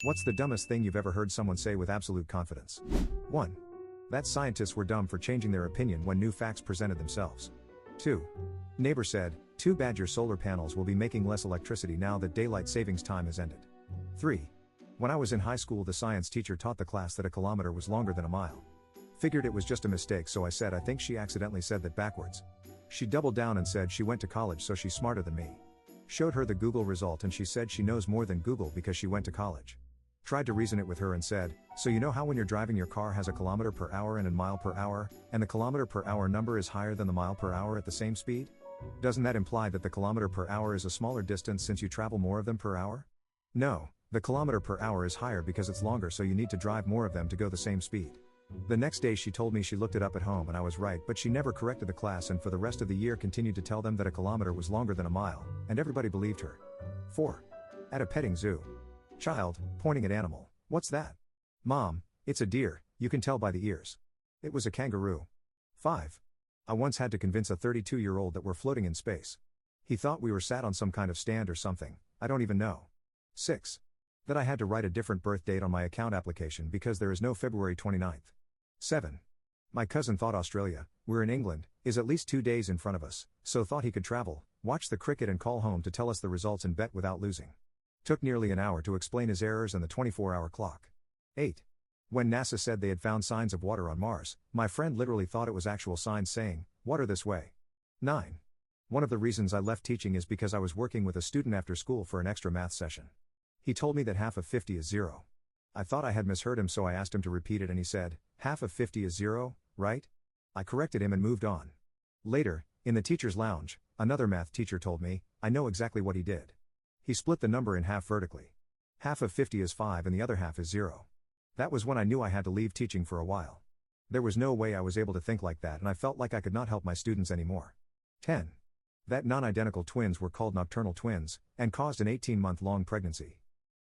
What's the dumbest thing you've ever heard someone say with absolute confidence? 1. That scientists were dumb for changing their opinion when new facts presented themselves. 2. Neighbor said, too bad your solar panels will be making less electricity now that daylight savings time has ended. 3. When I was in high school, the science teacher taught the class that a kilometer was longer than a mile. Figured it was just a mistake, so I said I think she accidentally said that backwards. She doubled down and said she went to college, so she's smarter than me. Showed her the Google result and she said she knows more than Google because she went to college. Tried to reason it with her and said, so you know how when you're driving your car has a kilometer per hour and a mile per hour, and the kilometer per hour number is higher than the mile per hour at the same speed? Doesn't that imply that the kilometer per hour is a smaller distance since you travel more of them per hour? No, the kilometer per hour is higher because it's longer, so you need to drive more of them to go the same speed. The next day she told me she looked it up at home and I was right, but she never corrected the class and for the rest of the year continued to tell them that a kilometer was longer than a mile, and everybody believed her. 4. At a petting zoo. Child, pointing at animal. What's that? Mom, it's a deer, you can tell by the ears. It was a kangaroo. 5. I once had to convince a 32-year-old that we're floating in space. He thought we were sat on some kind of stand or something, I don't even know. 6. That I had to write a different birth date on my account application because there is no February 29th. 7. My cousin thought Australia, we're in England, is at least 2 days in front of us, so thought he could travel, watch the cricket and call home to tell us the results and bet without losing. Took nearly an hour to explain his errors and the 24-hour clock. 8. When NASA said they had found signs of water on Mars, my friend literally thought it was actual signs saying, water this way. 9. One of the reasons I left teaching is because I was working with a student after school for an extra math session. He told me that half of 50 is 0. I thought I had misheard him, so I asked him to repeat it and he said, half of 50 is 0, right? I corrected him and moved on. Later, in the teacher's lounge, another math teacher told me, I know exactly what he did. He split the number in half vertically. Half of 50 is 5 and the other half is 0. That was when I knew I had to leave teaching for a while. There was no way I was able to think like that and I felt like I could not help my students anymore. 10. That non-identical twins were called nocturnal twins, and caused an 18-month-long pregnancy.